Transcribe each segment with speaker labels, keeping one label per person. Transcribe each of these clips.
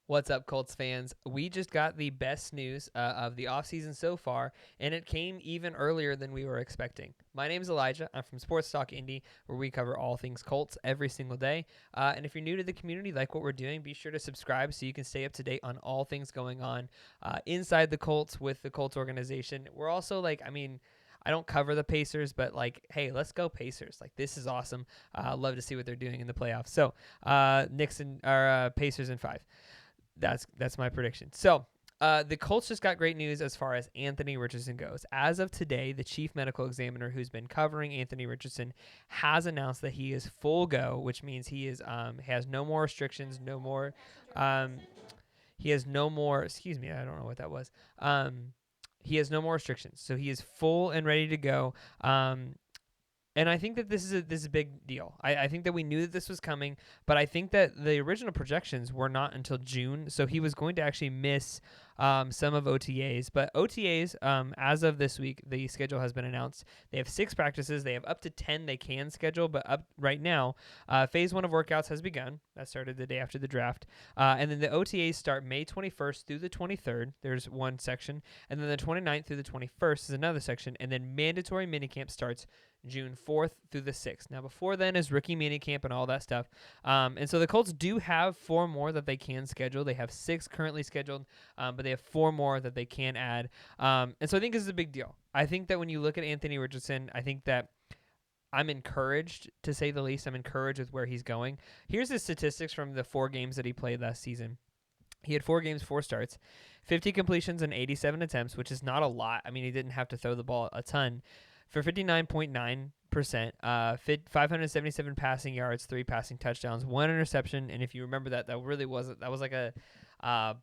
Speaker 1: What's up, Colts fans? We just got the best news of the offseason so far, and it came even earlier than we were expecting. My name is Elijah. I'm from Sports Talk Indy, where we cover all things Colts every single day. And if you're new to the community, like what we're doing, be sure to subscribe so you can stay up to date on all things going on inside the Colts with the Colts organization. We're also I don't cover the Pacers, but hey, let's go Pacers. This is awesome. Love to see what they're doing in the playoffs. So, Pacers in 5. That's my prediction. So the Colts just got great news as far as Anthony Richardson goes. As of today, the chief medical examiner who's been covering Anthony Richardson has announced that he is full go, which means he is has no more restrictions, no more. He has no more. Excuse me, I don't know what that was. He has no more restrictions, so he is full and ready to go. And I think that this is a big deal. I think that we knew that this was coming, but I think that the original projections were not until June, so he was going to actually miss some of OTAs. But OTAs, as of this week, the schedule has been announced. They have 6 practices. They have up to 10 they can schedule, but up right now, phase 1 of workouts has begun. That started the day after the draft. And then the OTAs start May 21st through the 23rd. There's one section. And then the 29th through the 21st is another section. And then mandatory minicamp starts June 4th through the 6th. Now, before then is rookie minicamp and all that stuff. And so the Colts do have 4 more that they can schedule. They have 6 currently scheduled, but they have 4 more that they can add. And so I think this is a big deal. I think that when you look at Anthony Richardson, I think that I'm encouraged, to say the least. I'm encouraged with where he's going. Here's his statistics from the 4 games that he played last season. He had 4 games, 4 starts, 50 completions and 87 attempts, which is not a lot. I mean, he didn't have to throw the ball a ton. For 59.9%, 577 passing yards, 3 passing touchdowns, 1 interception, and if you remember that was like a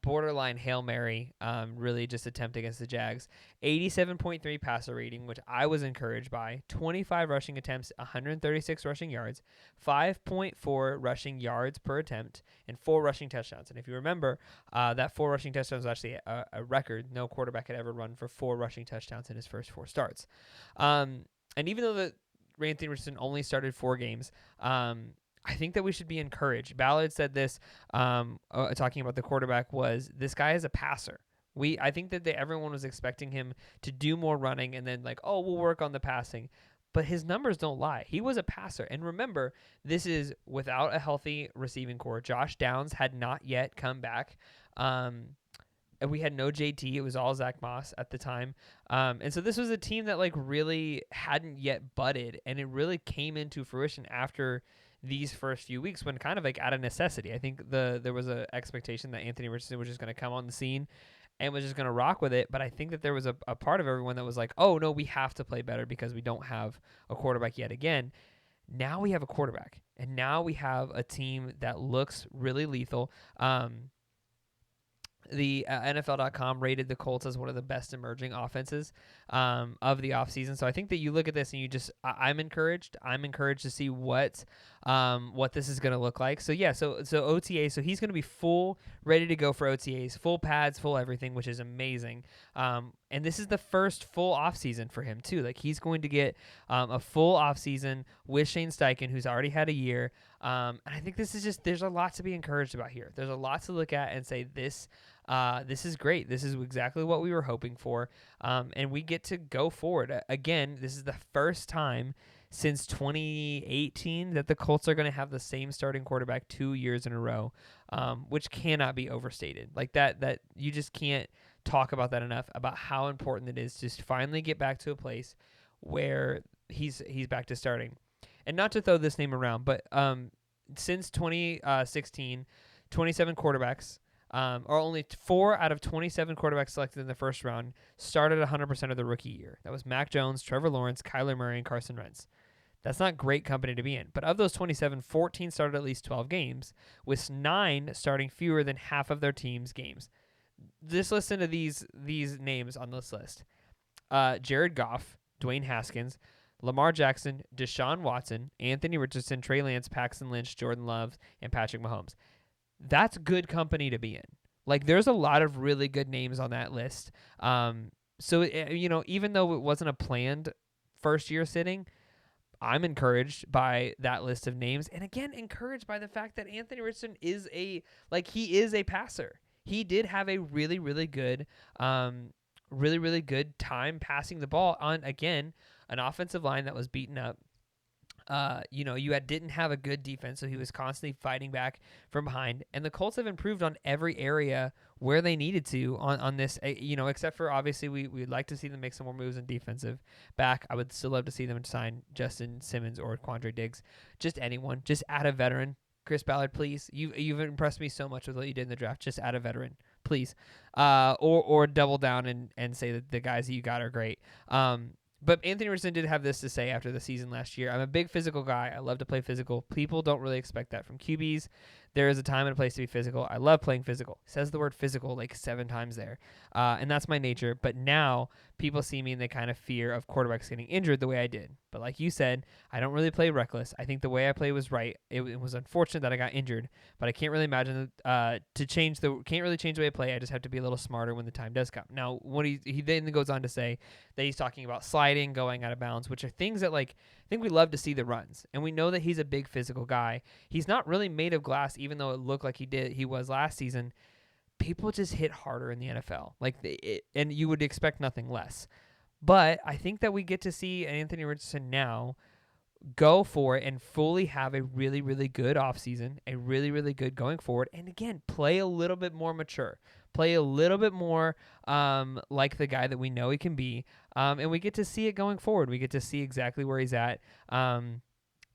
Speaker 1: borderline Hail Mary, really just attempt against the Jags. 87.3 passer rating, which I was encouraged by. 25 rushing attempts, 136 rushing yards, 5.4 rushing yards per attempt, and 4 rushing touchdowns. And if you remember, that 4 rushing touchdowns was actually a record. No quarterback had ever run for 4 rushing touchdowns in his first 4 starts. And even though Anthony Richardson only started 4 games, I think that we should be encouraged. Ballard said this, talking about the quarterback, was this guy is a passer. I think that everyone was expecting him to do more running and then we'll work on the passing. But his numbers don't lie. He was a passer. And remember, this is without a healthy receiving core. Josh Downs had not yet come back. And we had no JT. It was all Zach Moss at the time. And so this was a team that really hadn't yet budded. And it really came into fruition after these first few weeks when kind of out of necessity. I think there was an expectation that Anthony Richardson was just going to come on the scene and was just going to rock with it. But I think that there was a part of everyone that was like, oh, no, we have to play better because we don't have a quarterback yet again. Now we have a quarterback. And now we have a team that looks really lethal. The NFL.com rated the Colts as one of the best emerging offenses of the offseason. So I think that you look at this and I'm encouraged. I'm encouraged to see what this is going to look like. So yeah, so OTA, so he's going to be full, ready to go for OTAs, full pads, full everything, which is amazing. And this is the first full offseason for him too. He's going to get a full offseason with Shane Steichen, who's already had a year. And I think this is there's a lot to be encouraged about here. There's a lot to look at and say this is great. This is exactly what we were hoping for. And we get to go forward. Again, this is the first time since 2018 that the Colts are going to have the same starting quarterback 2 years in a row, which cannot be overstated. That you just can't talk about that enough, about how important it is to just finally get back to a place where he's back to starting. And not to throw this name around, but since 2016, 27 quarterbacks, or only 4 out of 27 quarterbacks selected in the first round started 100% of the rookie year. That was Mac Jones, Trevor Lawrence, Kyler Murray, and Carson Wentz. That's not great company to be in. But of those 27, 14 started at least 12 games, with 9 starting fewer than half of their team's games. Just listen to these names on this list. Jared Goff, Dwayne Haskins, Lamar Jackson, Deshaun Watson, Anthony Richardson, Trey Lance, Paxton Lynch, Jordan Love, and Patrick Mahomes. That's good company to be in. There's a lot of really good names on that list. So, even though it wasn't a planned first year sitting, I'm encouraged by that list of names, and again, encouraged by the fact that Anthony Richardson is he is a passer. He did have a really, really good, really, really good time passing the ball on, again, an offensive line that was beaten up. Didn't have a good defense, so he was constantly fighting back from behind. And the Colts have improved on every area where they needed to on this, except for obviously we'd like to see them make some more moves in defensive back. I would still love to see them sign Justin Simmons or Quandre Diggs, just anyone, just add a veteran. Chris Ballard, please. You've impressed me so much with what you did in the draft. Just add a veteran, please, or double down and say that the guys that you got are great. But Anthony Richardson did have this to say after the season last year. I'm a big physical guy. I love to play physical. People don't really expect that from QBs. There is a time and a place to be physical. I love playing physical. He says the word physical like 7 times there. And that's my nature. But now people see me and they kind of fear of quarterbacks getting injured the way I did. But like you said, I don't really play reckless. I think the way I play was right. It was unfortunate that I got injured, but I can't really imagine can't really change the way I play. I just have to be a little smarter when the time does come. Now, what he then goes on to say that he's talking about sliding, going out of bounds, which are things that I think we love to see the runs. And we know that he's a big physical guy. He's not really made of glass, even though it looked like he was last season. People just hit harder in the NFL. And you would expect nothing less. But I think that we get to see Anthony Richardson now go for it and fully have a really, really good offseason, a really, really good going forward. And again, play a little bit more mature, play a little bit more like the guy that we know he can be. And we get to see it going forward. We get to see exactly where he's at.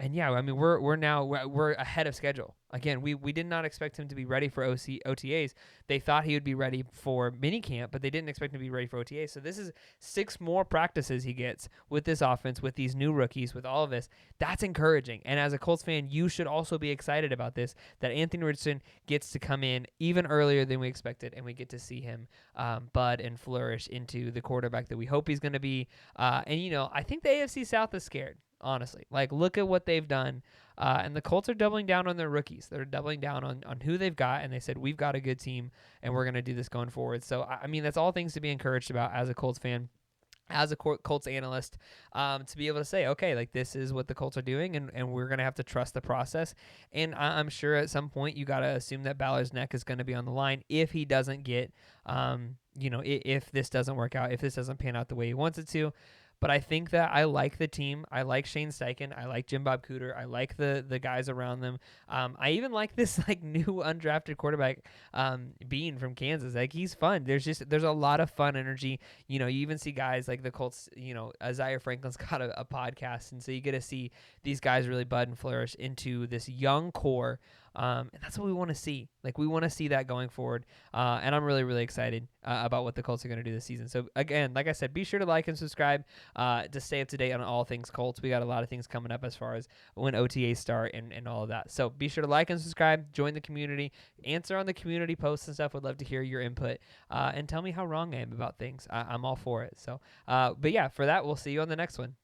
Speaker 1: And yeah, I mean, we're ahead of schedule. Again, we did not expect him to be ready for OTAs. They thought he would be ready for minicamp, but they didn't expect him to be ready for OTAs. So this is 6 more practices he gets with this offense, with these new rookies, with all of this. That's encouraging. And as a Colts fan, you should also be excited about this, that Anthony Richardson gets to come in even earlier than we expected, and we get to see him bud and flourish into the quarterback that we hope he's going to be. I think the AFC South is scared. Honestly, look at what they've done. And the Colts are doubling down on their rookies. They're doubling down on who they've got, and they said, we've got a good team, and we're going to do this going forward. So, I mean, that's all things to be encouraged about as a Colts fan, as a Colts analyst, to be able to say, okay, this is what the Colts are doing, and we're going to have to trust the process. And I'm sure at some point you got to assume that Ballard's neck is going to be on the line if he doesn't get, if this doesn't work out, if this doesn't pan out the way he wants it to. But I think that I like the team. I like Shane Steichen. I like Jim Bob Cooter. I like the guys around them. I even like this new undrafted quarterback, Bean from Kansas. He's fun. There's a lot of fun energy. You even see guys like the Colts. Isaiah Franklin's got a podcast, and so you get to see these guys really bud and flourish into this young core. And that's what we want to see. We want to see that going forward. And I'm really, really excited about what the Colts are going to do this season. So, again, like I said, be sure to like and subscribe to stay up to date on all things Colts. We got a lot of things coming up as far as when OTAs start and all of that. So, be sure to like and subscribe, join the community, answer on the community posts and stuff. Would love to hear your input and tell me how wrong I am about things. I'm all for it. So, but yeah, for that, we'll see you on the next one.